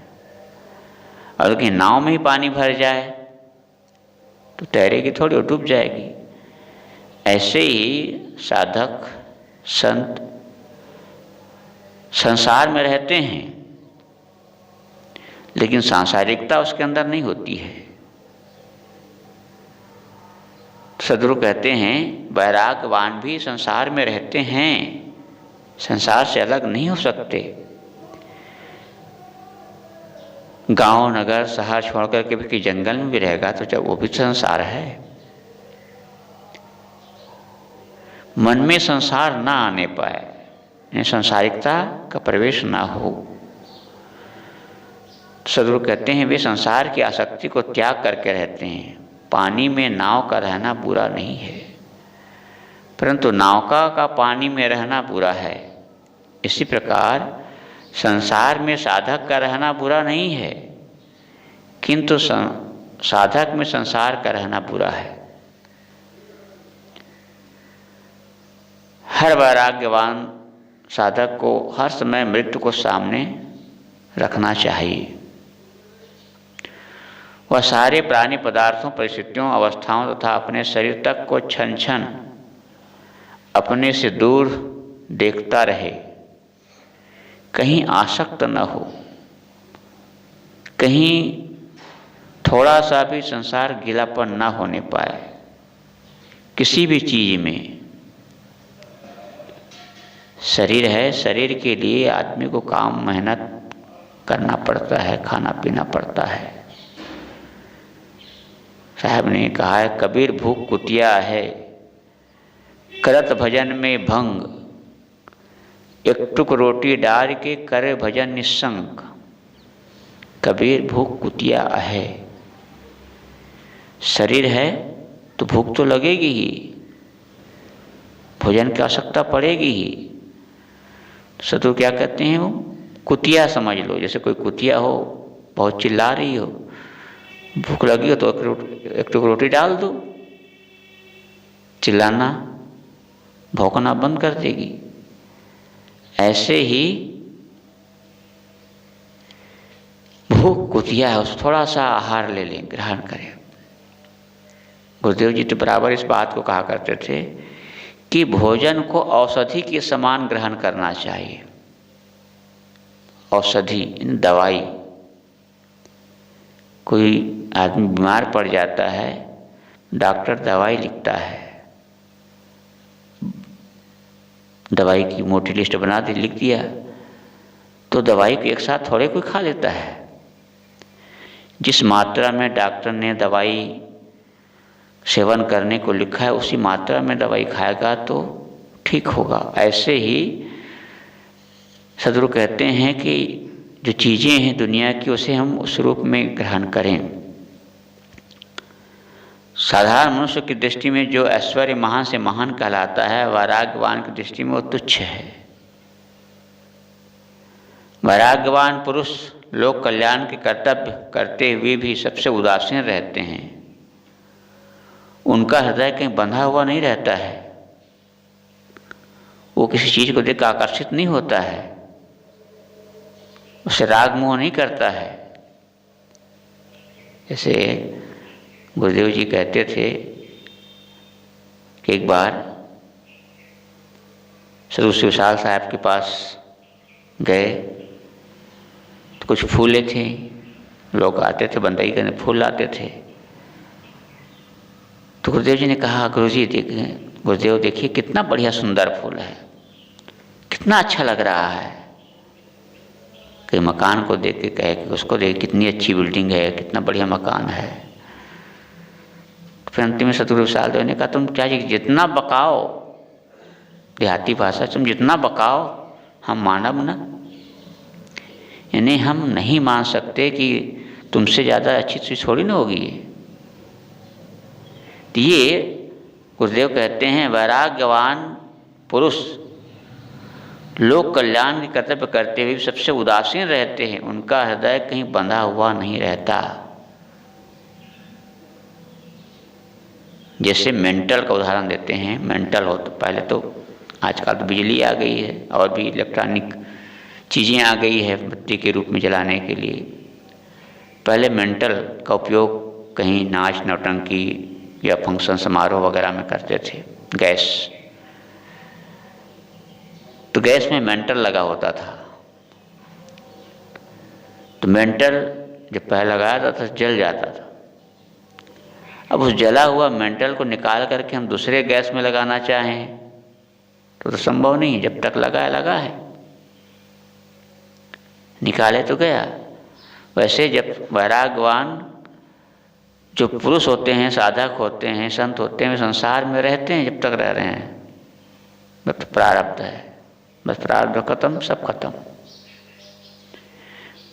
और कि नाव में ही पानी भर जाए तो तैरेगी थोड़ी, वो डूब जाएगी। ऐसे ही साधक संत संसार में रहते हैं लेकिन सांसारिकता उसके अंदर नहीं होती है। सद्गुरु कहते हैं वैरागवान भी संसार में रहते हैं, संसार से अलग नहीं हो सकते। गांव नगर शहर छोड़कर के भी जंगल में भी रहेगा तो जब वो भी संसार है। मन में संसार ना आने पाए, संसारिकता का प्रवेश ना हो। सद्गुरु कहते हैं वे संसार की आसक्ति को त्याग करके रहते हैं। पानी में नाव का रहना बुरा नहीं है, परंतु नौका का पानी में रहना बुरा है। इसी प्रकार संसार में साधक का रहना बुरा नहीं है, किंतु साधक में संसार का रहना बुरा है। हर वैराग्यवान साधक को हर समय मृत्यु को सामने रखना चाहिए। वह सारे प्राणी पदार्थों, परिस्थितियों, अवस्थाओं तथा अपने शरीर तक को क्षण क्षण अपने से दूर देखता रहे, कहीं आसक्त न हो, कहीं थोड़ा सा भी संसार गीलापन न होने पाए। किसी भी चीज में शरीर है, शरीर के लिए आदमी को काम मेहनत करना पड़ता है, खाना पीना पड़ता है। साहब ने कहा है कबीर भूख कुतिया है, करत भजन में भंग, एक टुक रोटी डाल के करे भजन निसंग। कबीर भूख कुतिया है, शरीर है तो भूख तो लगेगी ही, भोजन की आवश्यकता पड़ेगी ही। सतगुरु क्या कहते हैं, वो कुतिया समझ लो। जैसे कोई कुतिया हो, बहुत चिल्ला रही हो, भूख लगी हो तो एक टुक रोटी डाल दो, चिल्लाना भौंकना बंद कर देगी। ऐसे ही भूख कुतिया है, उस थोड़ा सा आहार ले लें, ग्रहण करें। गुरुदेव जी तो बराबर इस बात को कहा करते थे कि भोजन को औषधि के समान ग्रहण करना चाहिए। औषधि दवाई, कोई आदमी बीमार पड़ जाता है, डॉक्टर दवाई लिखता है, दवाई की मोटी लिस्ट बना दी, लिख दिया, तो दवाई को एक साथ थोड़े कोई खा लेता है। जिस मात्रा में डॉक्टर ने दवाई सेवन करने को लिखा है उसी मात्रा में दवाई खाएगा तो ठीक होगा। ऐसे ही सदगुरु कहते हैं कि जो चीज़ें हैं दुनिया की उसे हम उस रूप में ग्रहण करें। साधारण मनुष्य की दृष्टि में जो ऐश्वर्य महान से महान कहलाता है, वैराग्यवान की दृष्टि में वो तुच्छ है। वैराग्यवान पुरुष लोक कल्याण के कर्तव्य करते हुए भी सबसे उदासीन रहते हैं। उनका हृदय कहीं बंधा हुआ नहीं रहता है, वो किसी चीज़ को देख आकर्षित नहीं होता है, उसे राग मोह नहीं करता है। जैसे गुरुदेव जी कहते थे कि एक बार सदगुरु शिव विशाल साहब के पास गए तो कुछ फूले थे, लोग आते थे बंदगी करने, फूल लाते थे। तो गुरुदेव जी ने कहा, गुरुजी गुरुदेव देखिए कितना बढ़िया सुंदर फूल है, कितना अच्छा लग रहा है। कि मकान को देख के कहे कि उसको देख कितनी अच्छी बिल्डिंग है, कितना बढ़िया मकान है। फिर अंतिम में सतगुरु विशाल देव ने कहा, तुम चाहिए जितना बकाओ, देहाती भाषा तुम जितना बकाओ हम मानब न। यानी हम नहीं मान सकते कि तुमसे ज़्यादा अच्छी चीज़ थोड़ी ना होगी। तो ये गुरुदेव कहते हैं वैराग्यवान पुरुष लोक कल्याण के कर्तव्य करते हुए सबसे उदासीन रहते हैं, उनका हृदय कहीं बंधा हुआ नहीं रहता। जैसे मेंटल का उदाहरण देते हैं, मेंटल हो तो पहले तो आजकल तो बिजली आ गई है और भी इलेक्ट्रॉनिक चीज़ें आ गई है बत्ती के रूप में जलाने के लिए। पहले मेंटल का उपयोग कहीं नाच नौटंकी या फंक्शन समारोह वगैरह में करते थे। गैस, तो गैस में मेंटल लगा होता था, तो मेंटल जब पहले लगाया था तो जल जाता था। अब उस जला हुआ मेंटल को निकाल करके हम दूसरे गैस में लगाना चाहें तो संभव नहीं है। जब तक लगा है, निकाले तो गया। वैसे जब वैराग्यवान जो पुरुष होते हैं, साधक होते हैं, संत होते हैं, वे संसार में रहते हैं जब तक रह रहे हैं, बस प्रारब्ध है, बस प्रारब्ध खत्म, सब खत्म।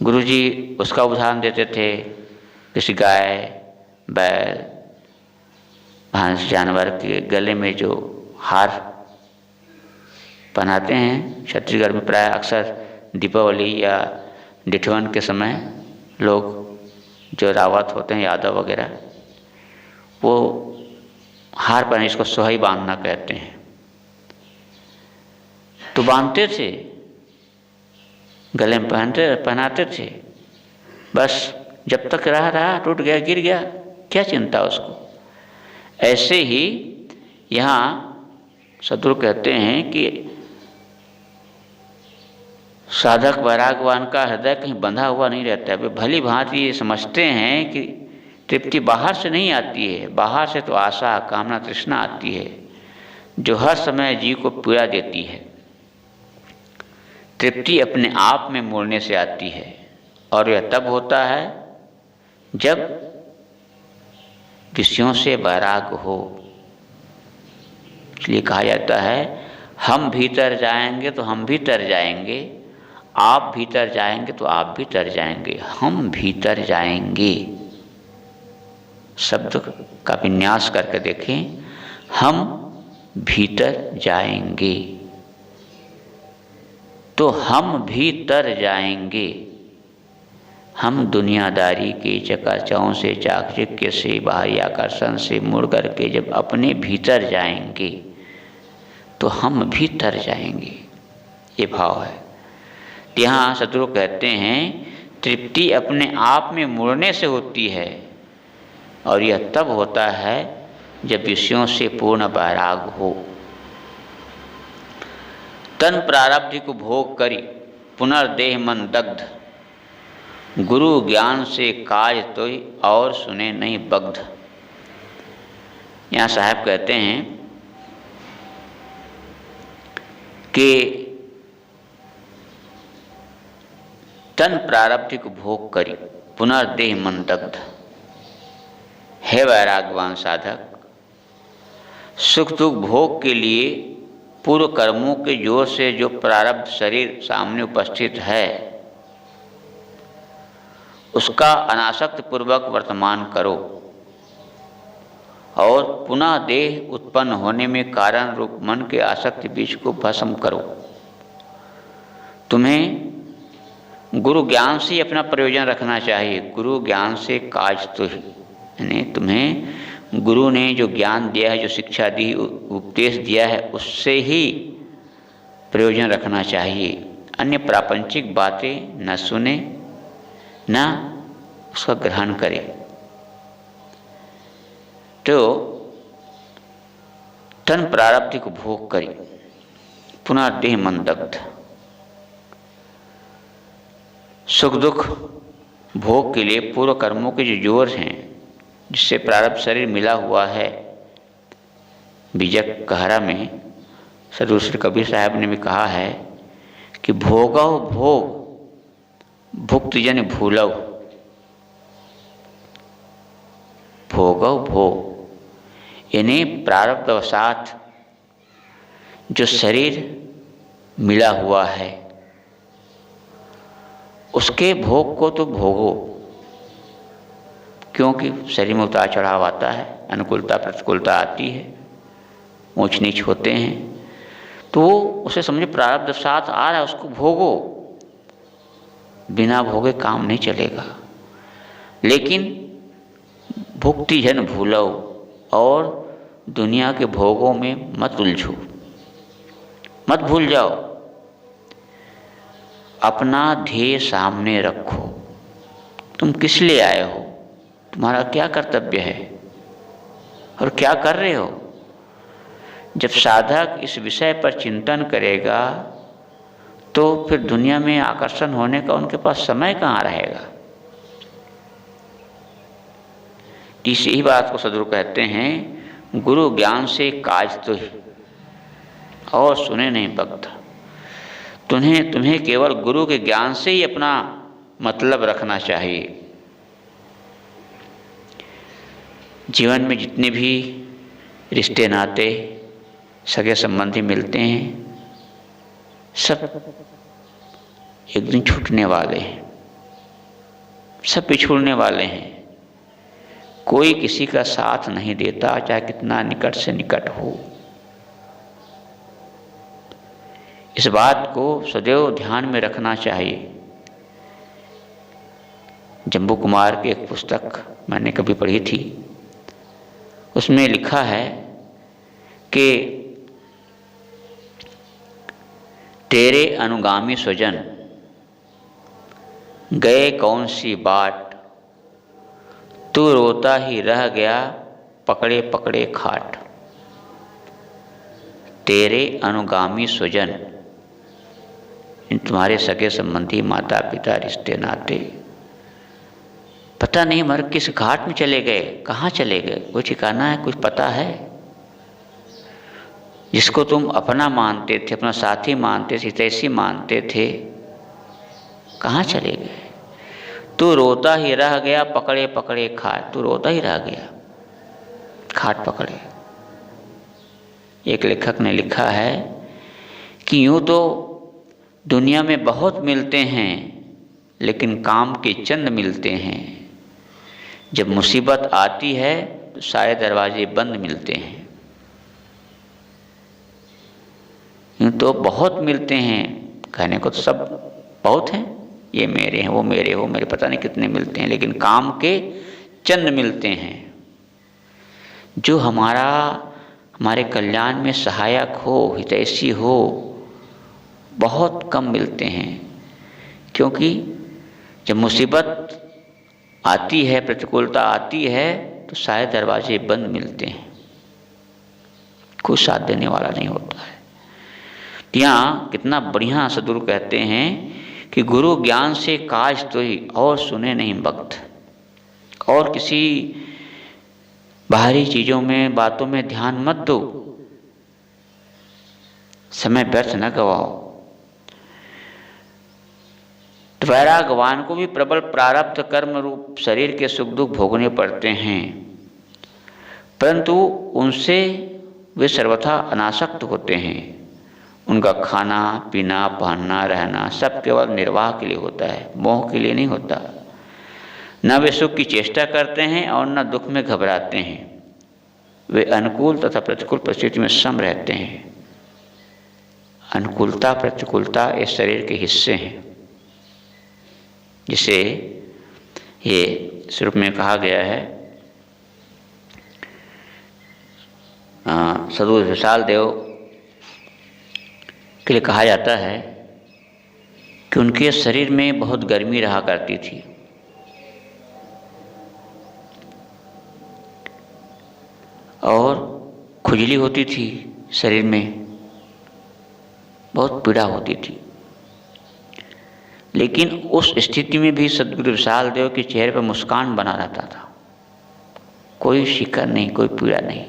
गुरुजी उसका उदाहरण देते थे, किसी गाय बैल भैंस जानवर के गले में जो हार पहनाते हैं। छत्तीसगढ़ में प्राय अक्सर दीपावली या डिठवन के समय लोग जो रावत होते हैं, यादव वगैरह, वो हार पहने, इसको सोहई बांधना कहते हैं। तो बांधते थे, गले में पहनाते थे, बस जब तक रहा टूट गया, गिर गया, क्या चिंता उसको। ऐसे ही यहाँ सदगुरु कहते हैं कि साधक वैराग्यवान का हृदय कहीं बंधा हुआ नहीं रहता है। वे भली भांति ये समझते हैं कि तृप्ति बाहर से नहीं आती है, बाहर से तो आशा कामना तृष्णा आती है जो हर समय जीव को पीड़ा देती है। तृप्ति अपने आप में मुड़ने से आती है और यह तब होता है जब विषयों से वैराग्य हो। इसलिए कहा जाता है हम भीतर जाएंगे तो हम भी तर जाएंगे, आप भीतर जाएंगे तो आप भी तर जाएंगे, हम भीतर जाएंगे। शब्द का विन्यास करके देखें, हम भीतर जाएंगे तो हम भी तर जाएंगे। हम दुनियादारी के चकाचौंध से, चाकचक्य से, बाहरी आकर्षण से मुड़ करके जब अपने भीतर जाएंगे तो हम भी तर जाएंगे। ये भाव है। यहाँ सदगुरु कहते हैं तृप्ति अपने आप में मुड़ने से होती है और यह तब होता है जब विषयों से पूर्ण वैराग हो। तन प्रारब्धि को भोग करी पुनर्देह मन दग्ध, गुरु ज्ञान से काज तोय और सुने नहीं बग्ध। यहाँ साहब कहते हैं कि तन प्रारब्धि को भोग करी पुनर्देह मन दग्ध। हे वैराग्यवान साधक, सुख दुख भोग के लिए पूर्व कर्मों के जोर से जो प्रारब्ध शरीर सामने उपस्थित है उसका अनासक्त पूर्वक वर्तमान करो और पुनः देह उत्पन्न होने में कारण रूप मन के आसक्ति बीज को भस्म करो। तुम्हें गुरु ज्ञान से अपना प्रयोजन रखना चाहिए। गुरु ज्ञान से काज तो ही, यानी तुम्हें गुरु ने जो ज्ञान दिया है, जो शिक्षा दी, उपदेश दिया है, उससे ही प्रयोजन रखना चाहिए। अन्य प्रापंचिक बातें न सुने, न उसका ग्रहण करे। तो तन प्रारब्ध को भोग करी, पुनः देह मन दग्ध। सुख दुख भोग के लिए पूर्व कर्मों के जो जोर हैं, जिससे प्रारब्ध शरीर मिला हुआ है। बीजक कहरा में सदगुरु श्री कबीर साहब ने भी कहा है कि भोगव भोग भुक्त जन भूलव। भोगव भोग यानी प्रारब्धवशात जो शरीर मिला हुआ है उसके भोग को तो भोगो, क्योंकि शरीर में उतार चढ़ाव आता है, अनुकूलता प्रतिकूलता आती है, ऊंच नीच होते हैं, तो उसे समझे प्रारब्ध साथ आ रहा है, उसको भोगो। बिना भोगे काम नहीं चलेगा। लेकिन भुक्ति जन भूलो, और दुनिया के भोगों में मत उलझो, मत भूल जाओ। अपना ध्येय सामने रखो। तुम किस लिए आए हो, तुम्हारा क्या कर्तव्य है और क्या कर रहे हो। जब साधक इस विषय पर चिंतन करेगा तो फिर दुनिया में आकर्षण होने का उनके पास समय कहाँ रहेगा। इसी बात को सदगुरु कहते हैं, गुरु ज्ञान से काज तो ही, और सुने नहीं भक्त। तुम्हें केवल गुरु के ज्ञान से ही अपना मतलब रखना चाहिए। जीवन में जितने भी रिश्ते नाते सगे संबंधी मिलते हैं, सब एक दिन छूटने वाले हैं, सब पिछुड़ने वाले हैं। कोई किसी का साथ नहीं देता, चाहे कितना निकट से निकट हो। इस बात को सदैव ध्यान में रखना चाहिए। जम्बू कुमार की एक पुस्तक मैंने कभी पढ़ी थी, उसमें लिखा है कि तेरे अनुगामी स्वजन गए कौन सी बाट, तू रोता ही रह गया पकड़े पकड़े खाट। तेरे अनुगामी स्वजन, तुम्हारे सगे संबंधी, माता पिता, रिश्ते नाते, पता नहीं मर किस घाट में चले गए, कहाँ चले गए, कोई ठिकाना है, कुछ पता है। जिसको तुम अपना मानते थे, अपना साथी मानते थे, हितैषी मानते थे, कहाँ चले गए। तू रोता ही रह गया पकड़े पकड़े खाट। तू रोता ही रह गया खाट पकड़े। एक लेखक ने लिखा है कि यूँ तो दुनिया में बहुत मिलते हैं, लेकिन काम के चंद मिलते हैं। जब मुसीबत आती है तो सारे दरवाजे बंद मिलते हैं। यूँ तो बहुत मिलते हैं, कहने को तो सब बहुत हैं, ये मेरे हैं, वो मेरे हो, मेरे पता नहीं कितने मिलते हैं, लेकिन काम के चंद मिलते हैं। जो हमारे कल्याण में सहायक हो, हितैषी हो, बहुत कम मिलते हैं। क्योंकि जब मुसीबत आती है, प्रतिकूलता आती है, तो सारे दरवाजे बंद मिलते हैं, कोई साथ देने वाला नहीं होता है। यहाँ कितना बढ़िया सदगुरु कहते हैं कि गुरु ज्ञान से काज तो ही, और सुने नहीं भक्त। और किसी बाहरी चीज़ों में, बातों में ध्यान मत दो, समय व्यर्थ न गवाओ। वैरागवान को भी प्रबल प्रारब्ध कर्म रूप शरीर के सुख दुख भोगने पड़ते हैं, परंतु उनसे वे सर्वथा अनासक्त होते हैं। उनका खाना पीना पहनना रहना सब केवल निर्वाह के लिए होता है, मोह के लिए नहीं होता। न वे सुख की चेष्टा करते हैं और न दुख में घबराते हैं। वे अनुकूल तथा प्रतिकूल परिस्थिति में सम रहते हैं। अनुकूलता प्रतिकूलता इस शरीर के हिस्से हैं, जिसे ये श्लोक में कहा गया है। सदगुरु विशाल देव के लिए कहा जाता है कि उनके शरीर में बहुत गर्मी रहा करती थी और खुजली होती थी, शरीर में बहुत पीड़ा होती थी। लेकिन उस स्थिति में भी सद्गुरु विशाल देव के चेहरे पर मुस्कान बना रहता था। कोई शिकन नहीं, कोई पीड़ा नहीं।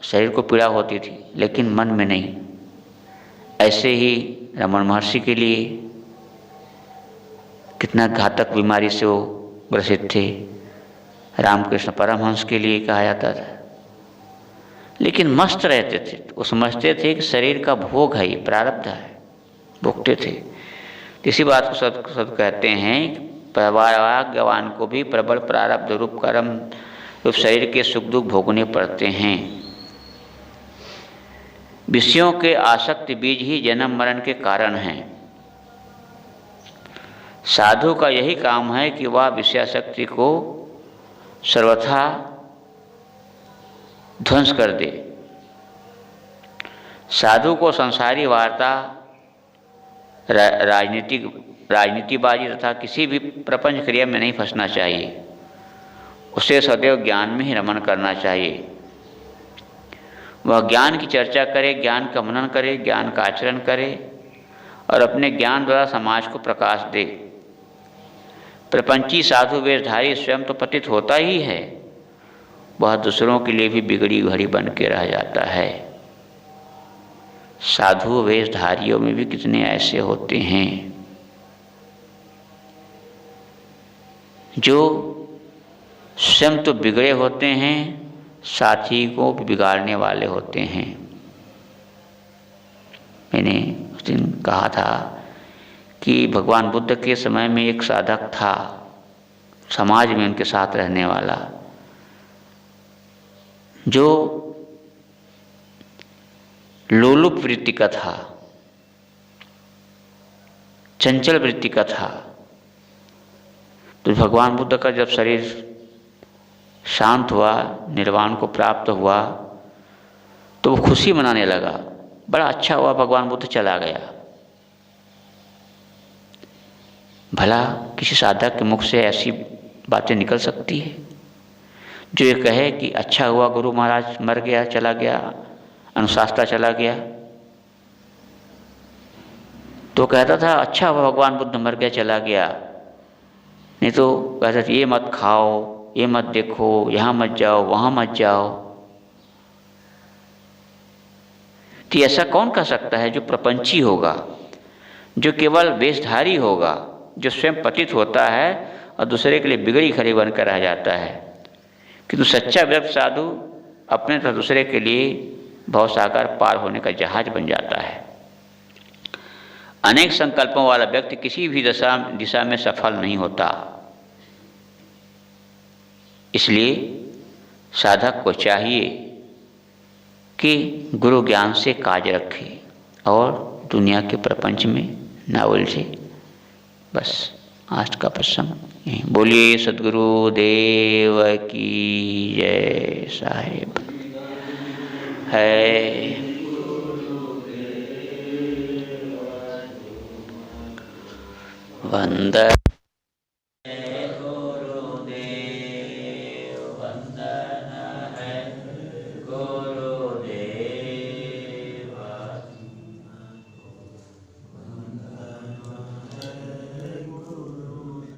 शरीर को पीड़ा होती थी लेकिन मन में नहीं। ऐसे ही रमन महर्षि के लिए कितना घातक बीमारी से वो ग्रसित थे। रामकृष्ण परमहंस के लिए कहा जाता था, लेकिन मस्त रहते थे। वो समझते थे कि शरीर का भोग है, ये प्रारब्ध है, भोगते थे। इसी बात को सद कहते हैं, प्रभाग्यवान को भी प्रबल प्रारब्ध रूप कर्म रूप शरीर के सुख दुख भोगने पड़ते हैं। विषयों के आसक्ति बीज ही जन्म मरण के कारण हैं। साधु का यही काम है कि वह विषयासक्ति को सर्वथा ध्वंस कर दे। साधु को संसारी वार्ता, राजनीतिबाजी तथा किसी भी प्रपंच क्रिया में नहीं फंसना चाहिए। उसे सदैव ज्ञान में ही रमण करना चाहिए। वह ज्ञान की चर्चा करे, ज्ञान का मनन करे, ज्ञान का आचरण करे और अपने ज्ञान द्वारा समाज को प्रकाश दे। प्रपंची साधु वेशधारी स्वयं तो पतित होता ही है, वह दूसरों के लिए भी बिगड़ी घड़ी बन के रह जाता है। साधु वेशधारियों में भी कितने ऐसे होते हैं जो स्वयं तो बिगड़े होते हैं, साथी को भी बिगाड़ने वाले होते हैं। मैंने उस दिन कहा था कि भगवान बुद्ध के समय में एक साधक था, समाज में उनके साथ रहने वाला, जो लोलुप वृत्ति का था, चंचल वृत्ति का था। तो भगवान बुद्ध का जब शरीर शांत हुआ, निर्वाण को प्राप्त हुआ, तो वो खुशी मनाने लगा। बड़ा अच्छा हुआ भगवान बुद्ध चला गया। भला किसी साधक के मुख से ऐसी बातें निकल सकती है जो ये कहे कि अच्छा हुआ गुरु महाराज मर गया, चला गया, अनुशास्त्रा चला गया। तो कहता था अच्छा हुआ भगवान बुद्ध मर गया, चला गया। नहीं तो कहता था ये मत खाओ, ये मत देखो, यहाँ मत जाओ, वहाँ मत जाओ। तो ऐसा कौन कर सकता है जो प्रपंची होगा, जो केवल वेशधारी होगा, जो स्वयं पतित होता है और दूसरे के लिए बिगड़ी खड़ी बनकर रह जाता है। किंतु सच्चा व्यक्ति साधु अपने तथा दूसरे के लिए भवसागर पार होने का जहाज बन जाता है। अनेक संकल्पों वाला व्यक्ति किसी भी दिशा में सफल नहीं होता। इसलिए साधक को चाहिए कि गुरु ज्ञान से काज रखे और दुनिया के प्रपंच में न उलझे। बस आज का प्रसंग यहीं। बोलिए सद्गुरु देव की जय। साहेब है वंदना।